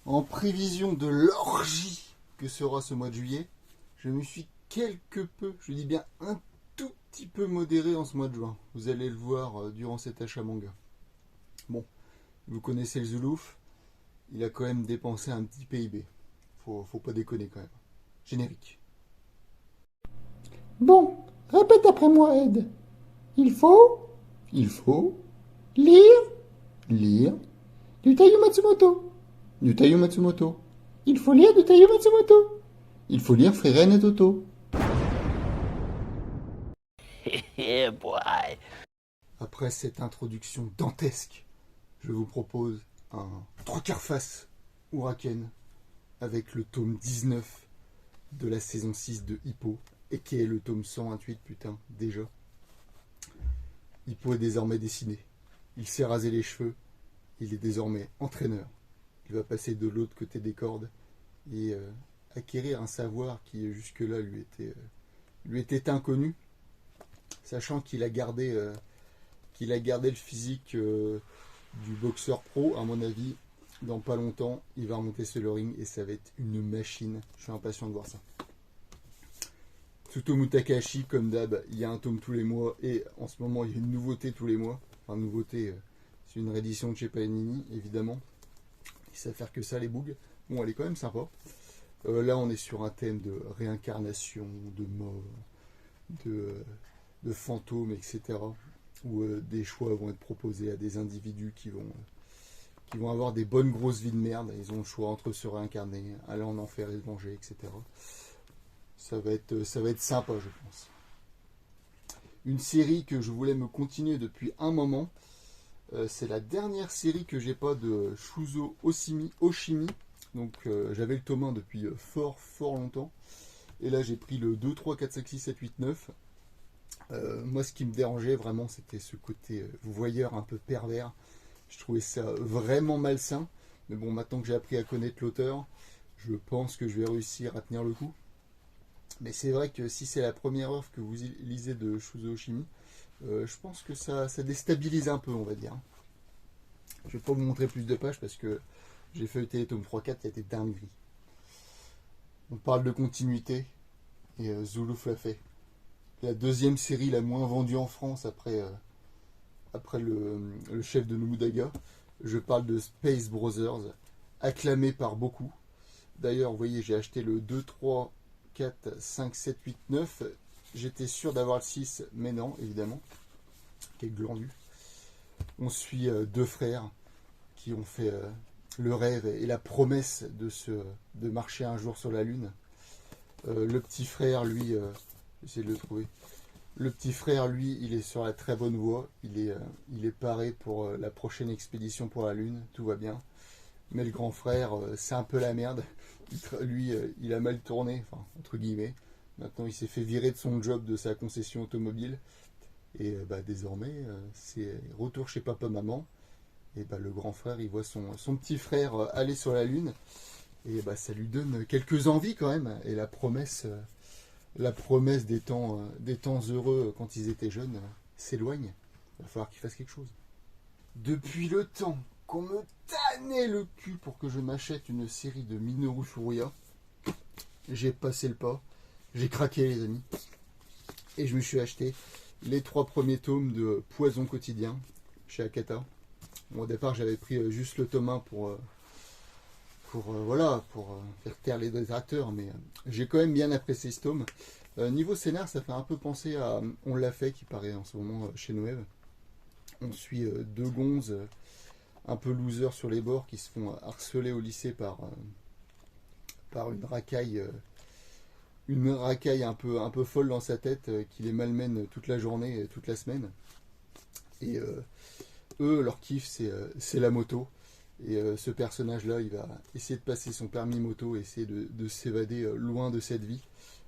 En prévision de l'orgie que sera ce mois de juillet, je me suis quelque peu, je dis bien un tout petit peu modéré en ce mois de juin. Vous allez le voir durant cet achat manga. Bon, vous connaissez le Zoulouf, il a quand même dépensé un petit PIB. Faut pas déconner quand même. Générique. Bon, répète après moi, Ed. Il faut Il faut lire lire du Taiyo Matsumoto. du Taiyo Matsumoto. Il faut lire du Taiyo Matsumoto. Il faut lire Frieren et Toto. Yeah, boy. Après cette introduction dantesque, je vous propose un 3/4 face Huraken avec le tome 19 de la saison 6 de Hippo, et qui est le tome 128, putain, déjà. Hippo est désormais dessiné. Il s'est rasé les cheveux. Il est désormais entraîneur. Il va passer de l'autre côté des cordes et acquérir un savoir qui jusque-là lui était inconnu, sachant qu'il a gardé le physique du boxeur pro. À mon avis, dans pas longtemps, il va remonter sur le ring et ça va être une machine. Je suis impatient de voir ça. Tsutomu Takahashi, comme d'hab, il y a un tome tous les mois et en ce moment il y a une nouveauté tous les mois. Enfin, nouveauté, c'est une réédition de chez Panini, évidemment. Ils savent faire que ça, les bougs. Bon, elle est quand même sympa. Là, on est sur un thème de réincarnation, de mort, de fantômes, etc. Où des choix vont être proposés à des individus qui vont avoir des bonnes grosses vies de merde. Ils ont le choix entre se réincarner, aller en enfer et se venger, etc. Ça va être sympa, je pense. Une série que je voulais me continuer depuis un moment, c'est la dernière série que j'ai pas de Shuzo Oshimi. Donc j'avais le tome 1 depuis fort longtemps. Et là j'ai pris le 2, 3, 4, 5, 6, 7, 8, 9. Moi ce qui me dérangeait vraiment c'était ce côté voyeur un peu pervers. Je trouvais ça vraiment malsain. Mais bon, maintenant que j'ai appris à connaître l'auteur, je pense que je vais réussir à tenir le coup. Mais c'est vrai que si c'est la première œuvre que vous lisez de Shuzo Oshimi, je pense que ça déstabilise un peu, on va dire. Je vais pas vous montrer plus de pages parce que j'ai feuilleté les tomes 3-4, il y a des dingueries. On parle de continuité, et Zoulouf l'a fait. La deuxième série la moins vendue en France après le chef de Nobunaga. Je parle de Space Brothers, acclamé par beaucoup. D'ailleurs, vous voyez, j'ai acheté le 2, 3, 4, 5, 7, 8, 9. J'étais sûr d'avoir le 6, mais non, évidemment. Quel glandu. On suit deux frères qui ont fait le rêve et la promesse de marcher un jour sur la Lune. Le petit frère, lui, j'essaie de le trouver. Le petit frère, lui, il est sur la très bonne voie. Il est paré pour la prochaine expédition pour la Lune. Tout va bien. Mais le grand frère, c'est un peu la merde. Lui, il a mal tourné, enfin, entre guillemets. Maintenant, il s'est fait virer de son job de sa concession automobile. Et désormais, c'est retour chez papa-maman. Et le grand frère, il voit son petit frère aller sur la Lune. Et ça lui donne quelques envies quand même. Et la promesse des temps heureux quand ils étaient jeunes s'éloigne. Il va falloir qu'il fasse quelque chose. Depuis le temps qu'on me tannait le cul pour que je m'achète une série de Minoru Furuya, j'ai passé le pas, j'ai craqué les amis, et je me suis acheté les 3 premiers tomes de Poison quotidien chez Akata. Bon, au départ j'avais pris juste le tome 1 pour faire taire les détracteurs, mais j'ai quand même bien apprécié ce tome. Niveau scénar, ça fait un peu penser à On l'a fait, qui paraît en ce moment chez Noël. On suit deux gonzes un peu losers sur les bords qui se font harceler au lycée par une racaille un peu folle dans sa tête qui les malmène toute la journée et toute la semaine. Et eux, leur kiff, c'est la moto. Et ce personnage-là, il va essayer de passer son permis moto, essayer de s'évader loin de cette vie.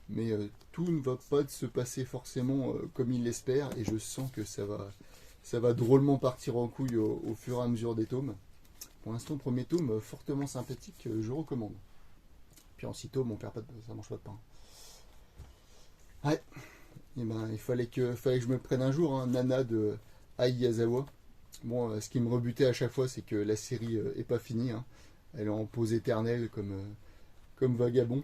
Mais tout ne va pas se passer forcément comme il l'espère, et je sens que ça va drôlement partir en couille au fur et à mesure des tomes. Pour l'instant, premier tome fortement sympathique, je recommande. Puis en 6 tomes, ça mange pas de pain. Ouais, et il fallait que je me le prenne un jour, hein, Nana de Ai Yazawa. Bon, ce qui me rebutait à chaque fois, c'est que la série est pas finie. Hein. elle est en pause éternelle comme Vagabond.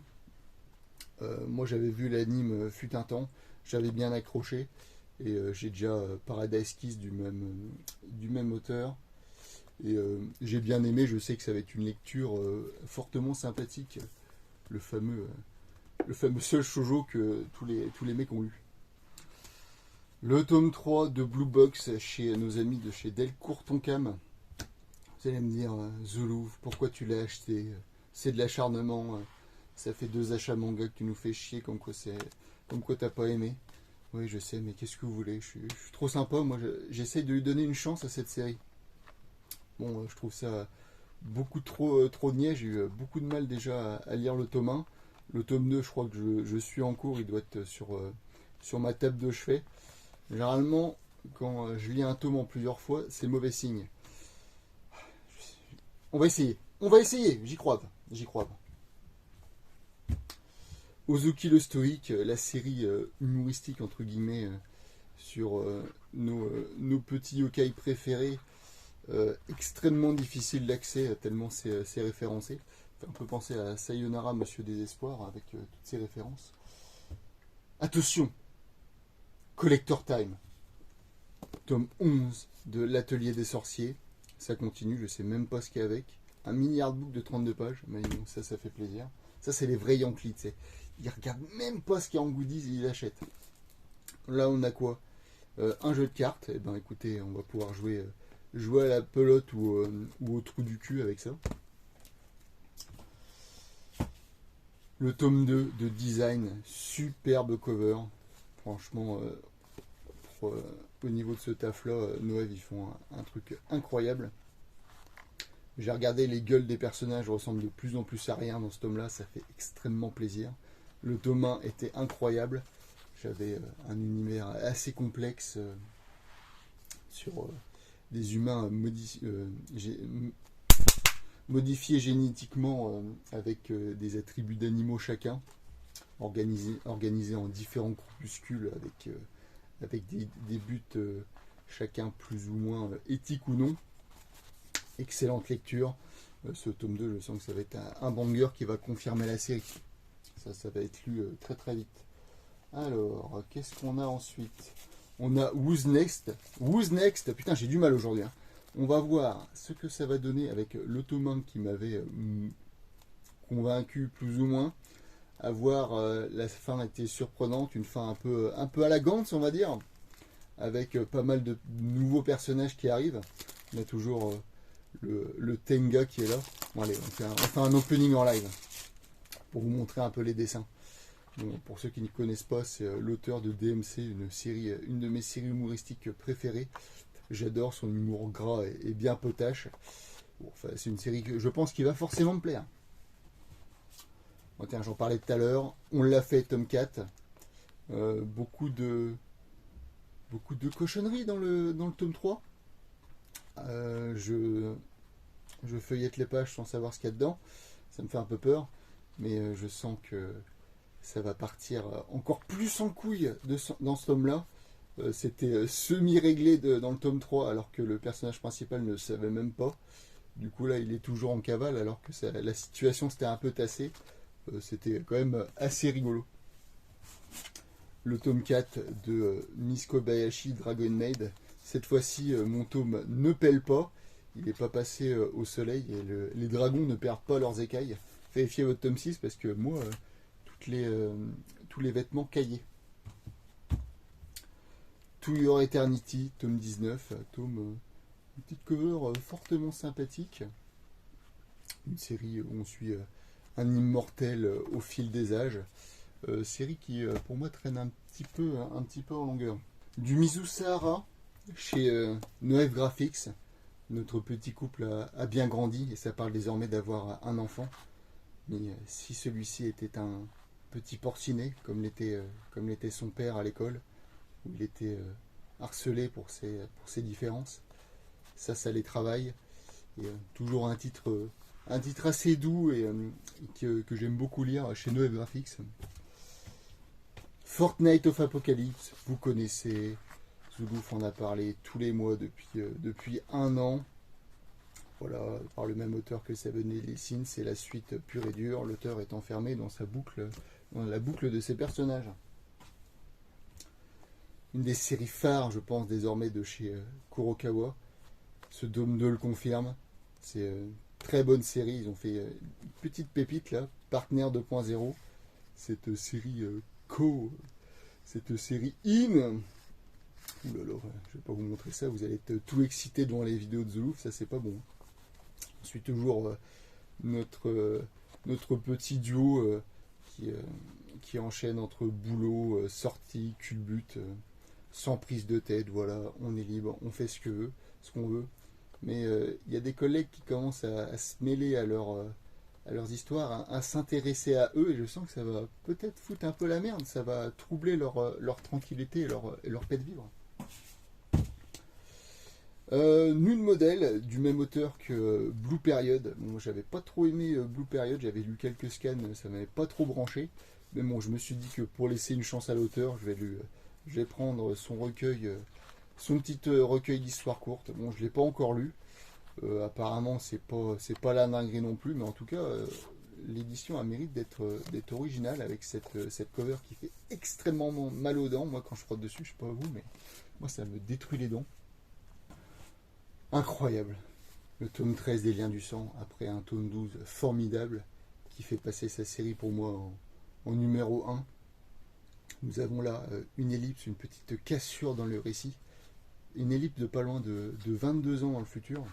Moi j'avais vu l'anime fut un temps, j'avais bien accroché et j'ai déjà Paradise Kiss du même auteur et j'ai bien aimé, je sais que ça va être une lecture fortement sympathique, le fameux seul shoujo que tous les mecs ont lu. Le tome 3 de Blue Box chez nos amis de chez Delcourt Tonkam. Vous allez me dire, Zulu, pourquoi tu l'as acheté? C'est de l'acharnement. Ça fait 2 achats manga que tu nous fais chier, comme quoi t'as pas aimé. Oui, je sais, mais qu'est-ce que vous voulez? Je suis trop sympa. Moi, j'essaie de lui donner une chance à cette série. Bon, je trouve ça beaucoup trop niais. J'ai eu beaucoup de mal déjà à lire le tome 1. Le tome 2, je crois que je suis en cours. Il doit être sur ma table de chevet. Généralement, quand je lis un tome en plusieurs fois, c'est mauvais signe. On va essayer, j'y crois pas. Ozuki le Stoïque, la série humoristique entre guillemets sur nos petits yokai préférés, extrêmement difficile d'accès tellement c'est référencé. Ça fait un peu penser à Sayonara, Monsieur Désespoir, avec toutes ces références. Attention, Collector Time, tome 11 de l'Atelier des Sorciers. Ça continue, je sais même pas ce qu'il y a avec. Un mini artbook de 32 pages, mais bon, ça fait plaisir. Ça, c'est les vrais Yankees, tu sais. Ils regardent même pas ce qu'il y a en goodies, ils l'achètent. Là, on a quoi? Un jeu de cartes. Eh ben, écoutez, on va pouvoir jouer à la pelote ou au trou du cul avec ça. Le tome 2 de Design, superbe cover. Franchement, au niveau de ce taf-là, Noël, ils font un truc incroyable. J'ai regardé, les gueules des personnages ressemblent de plus en plus à rien dans ce tome-là, ça fait extrêmement plaisir. Le tome 1 était incroyable. J'avais un univers assez complexe sur des humains modifiés génétiquement avec des attributs d'animaux chacun, organisés en différents groupuscules avec des buts chacun plus ou moins éthiques ou non. Excellente lecture. Ce tome 2, je sens que ça va être un banger qui va confirmer la série. Ça va être lu très très vite. Alors, qu'est-ce qu'on a ensuite? On a Who's Next. Who's Next? Putain, j'ai du mal aujourd'hui. Hein. On va voir ce que ça va donner avec le tome 1 qui m'avait convaincu plus ou moins. À voir, la fin était surprenante, une fin un peu à la Gantz, on va dire, avec pas mal de nouveaux personnages qui arrivent. On a toujours le Tenga qui est là. Bon, allez, on fait un opening en live pour vous montrer un peu les dessins. Bon, pour ceux qui ne connaissent pas, c'est l'auteur de DMC, une de mes séries humoristiques préférées. J'adore son humour gras et bien potache. Bon, enfin, c'est une série que je pense qui va forcément me plaire. Bon, tiens, j'en parlais tout à l'heure. On l'a fait, tome 4. Beaucoup de cochonneries dans le tome 3. Je feuillette les pages sans savoir ce qu'il y a dedans. Ça me fait un peu peur. Mais je sens que ça va partir encore plus en couille dans ce tome-là. C'était semi-réglé dans le tome 3 alors que le personnage principal ne le savait même pas. Du coup là il est toujours en cavale alors que la situation s'était un peu tassée. C'était quand même assez rigolo. Le tome 4 de Miss Kobayashi Dragon Maid. Cette fois-ci mon tome ne pèle pas. Il n'est pas passé au soleil et les dragons ne perdent pas leurs écailles. Vérifiez votre tome 6 parce que moi tous les vêtements caillés. To Your Eternity, tome 19, une petite cover fortement sympathique. Une série où on suit un immortel au fil des âges. Série qui, pour moi, traîne un petit peu en longueur. Du Mizu Sahara chez Noël Graphics. Notre petit couple a bien grandi et ça parle désormais d'avoir un enfant. Mais si celui-ci était un petit porcinet, comme l'était son père à l'école, où il était harcelé pour ses différences, ça les travaille. Et toujours un titre assez doux et que j'aime beaucoup lire chez Noël Graphics. Fortnite of Apocalypse, vous connaissez, Zoulouf en a parlé tous les mois depuis un an. voilà, par le même auteur que Seven Deadly Sins, c'est la suite pure et dure. L'auteur est enfermé dans sa boucle, dans la boucle de ses personnages. Une des séries phares, je pense, désormais de chez Kurokawa. Ce Dome 2 le confirme. C'est une très bonne série. Ils ont fait une petite pépite là, Partner 2.0. Cette série cette série In. Ouh là là, je vais pas vous montrer ça, vous allez être tout excité devant les vidéos de The Louvre, ça c'est pas bon. On suit toujours notre petit duo qui enchaîne entre boulot, sortie, culbute, sans prise de tête, voilà, on est libre, on fait ce qu'on veut. Mais il y a des collègues qui commencent à se mêler à leurs histoires, à s'intéresser à eux, et je sens que ça va peut-être foutre un peu la merde, ça va troubler leur tranquillité et leur paix de vivre. Nul modèle du même auteur que Blue Period. Bon, j'avais pas trop aimé Blue Period, j'avais lu quelques scans, ça m'avait pas trop branché. Mais bon, je me suis dit que pour laisser une chance à l'auteur, je vais prendre son recueil, son petit recueil d'histoires courtes. Bon, je l'ai pas encore lu. Apparemment, c'est pas la dinguerie non plus, mais en tout cas, l'édition a mérite d'être originale avec cette cover qui fait extrêmement mal aux dents. Moi, quand je frotte dessus, je sais pas vous, mais moi, ça me détruit les dents. Incroyable. Le tome 13 des Liens du Sang, après un tome 12 formidable, qui fait passer sa série pour moi en numéro 1. Nous avons là une ellipse, une petite cassure dans le récit. Une ellipse de pas loin de 22 ans dans le futur.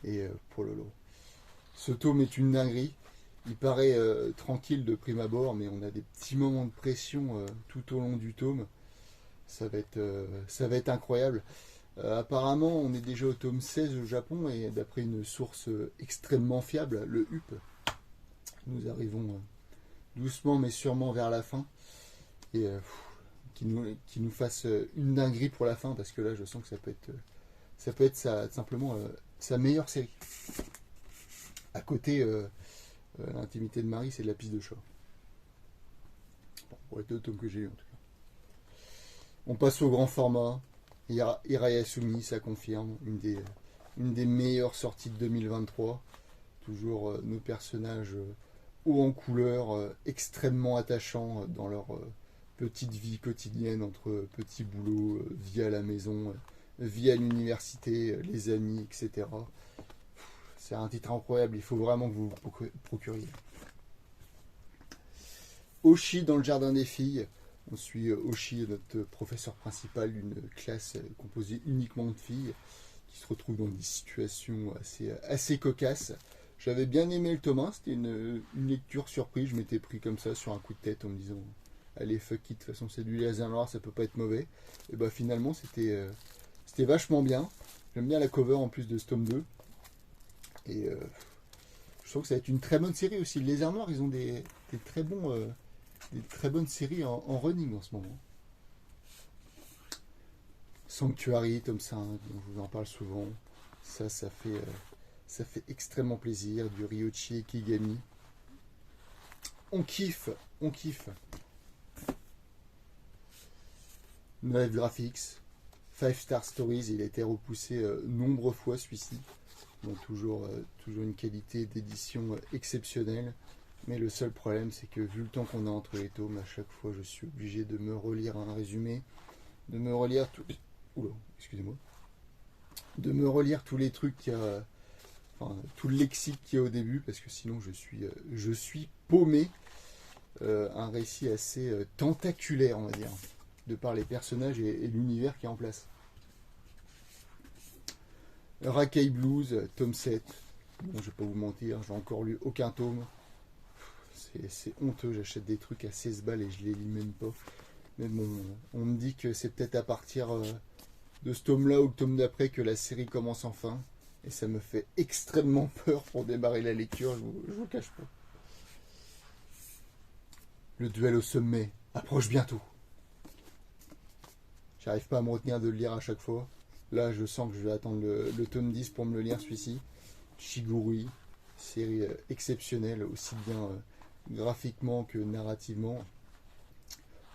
Et pour le lot. Ce tome est une dinguerie. Il paraît tranquille de prime abord, mais on a des petits moments de pression tout au long du tome. Ça va être incroyable. Apparemment, on est déjà au tome 16 au Japon, et d'après une source extrêmement fiable, le HUP, nous arrivons doucement mais sûrement vers la fin. Et qui nous fasse une dinguerie pour la fin, parce que là, je sens que ça peut être simplement sa meilleure série. À côté, l'intimité de Marie, c'est de la piste de chat. Bon, pour les deux tomes que j'ai eu en tout cas. On passe au grand format. Hirayasumi, ça confirme, une des meilleures sorties de 2023. Toujours nos personnages hauts en couleur, extrêmement attachants dans leur petite vie quotidienne, entre petits boulots, vie à la maison, vie à l'université, les amis, etc. C'est un titre incroyable, il faut vraiment que vous vous procuriez. Oshi dans le jardin des filles. On suit Oshi, notre professeur principal d'une classe composée uniquement de filles, qui se retrouve dans des situations assez cocasses. J'avais bien aimé le tome 1, c'était une lecture surprise, je m'étais pris comme ça sur un coup de tête en me disant allez fuck it, de toute façon c'est du laser noir, ça peut pas être mauvais. Et bah finalement c'était vachement bien. J'aime bien la cover en plus de ce tome 2. Et je trouve que ça va être une très bonne série aussi. Les laser noirs, ils ont des très bonnes séries en running en ce moment. Sanctuary, tome 5, dont je vous en parle souvent. Ça fait extrêmement plaisir. Du Ryochi Kigami. On kiffe. Noël Graphics, 5 Star Stories, il a été repoussé nombreuses fois celui-ci. Donc toujours une qualité d'édition exceptionnelle. Mais le seul problème, c'est que vu le temps qu'on a entre les tomes, à chaque fois, je suis obligé de me relire un résumé, de me relire tous les trucs qu'il y a, enfin, tout le lexique qu'il y a au début, parce que sinon je suis paumé. Un récit assez tentaculaire, on va dire, de par les personnages et l'univers qui est en place. Rakai Blues, tome 7. Bon, je vais pas vous mentir, j'ai encore lu aucun tome. C'est honteux, j'achète des trucs à 16 balles et je les lis même pas. Mais bon, on me dit que c'est peut-être à partir de ce tome-là ou le tome d'après que la série commence enfin. Et ça me fait extrêmement peur pour démarrer la lecture, je vous cache pas. Le duel au sommet approche bientôt. J'arrive pas à me retenir de le lire à chaque fois. Là, je sens que je vais attendre le tome 10 pour me le lire, celui-ci. Shigurui, série exceptionnelle, aussi bien graphiquement que narrativement.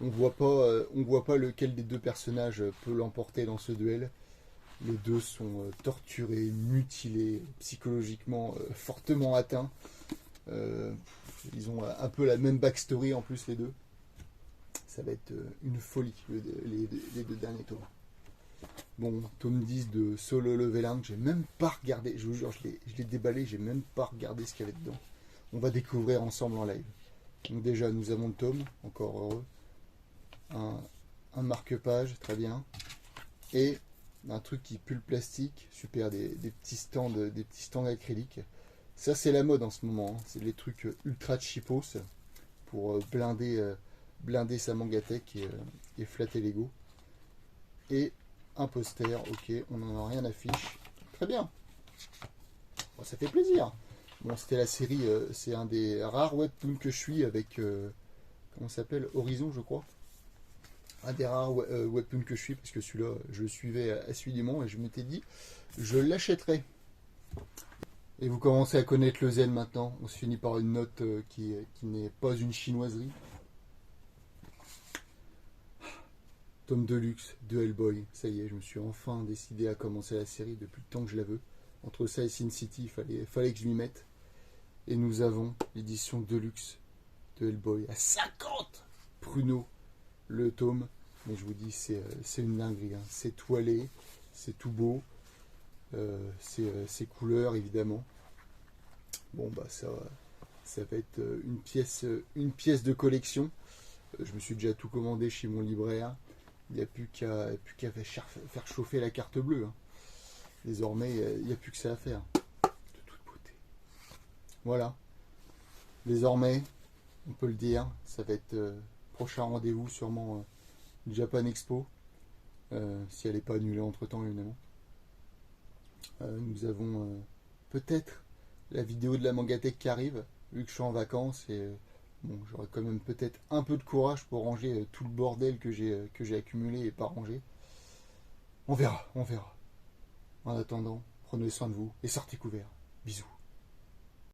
On voit pas lequel des deux personnages peut l'emporter dans ce duel. Les deux sont torturés, mutilés, psychologiquement fortement atteints. Ils ont un peu la même backstory en plus les deux. Ça va être une folie les deux derniers tomes. Bon, tome 10 de Solo Leveling, j'ai même pas regardé, je vous jure, je l'ai déballé, j'ai même pas regardé ce qu'il y avait dedans. On va découvrir ensemble en live. Donc déjà, nous avons le tome, encore heureux. Un marque-page, très bien. Et un truc qui pue le plastique, super, des petits stands acryliques. Ça, c'est la mode en ce moment, hein. C'est les trucs ultra cheapos pour blinder sa mangatech et flatter l'ego. Et un poster, ok, on n'en a rien à fiche. Très bien. Bon, ça fait plaisir. Bon, c'était la série, c'est un des rares webtoons que je suis avec, comment ça s'appelle, Horizon, je crois. Un des rares webtoons que je suis, parce que celui-là, je le suivais assidûment et je m'étais dit, je l'achèterai. Et vous commencez à connaître le zen maintenant. On se finit par une note qui n'est pas une chinoiserie. Tome de luxe de Hellboy. Ça y est, je me suis enfin décidé à commencer la série depuis le temps que je la veux. Entre ça et Sin City, il fallait que je m'y mette. Et nous avons l'édition de luxe de Hellboy à 50 pruneaux le tome. Mais je vous dis, c'est une dinguerie, hein. C'est toilé, c'est tout beau. Ces couleurs évidemment. Bon bah ça va être une pièce de collection. Je me suis déjà tout commandé chez mon libraire. Il n'y a plus qu'à faire chauffer la carte bleue, hein. Désormais il n'y a plus que ça à faire. De toute beauté. Voilà. Désormais, on peut le dire, ça va être prochain rendez-vous sûrement Japan Expo. Si elle n'est pas annulée entre temps évidemment. Nous avons peut-être la vidéo de la mangatech qui arrive, vu que je suis en vacances et bon, j'aurai quand même peut-être un peu de courage pour ranger tout le bordel que j'ai accumulé et pas rangé. On verra. En attendant, prenez soin de vous et sortez couverts. Bisous.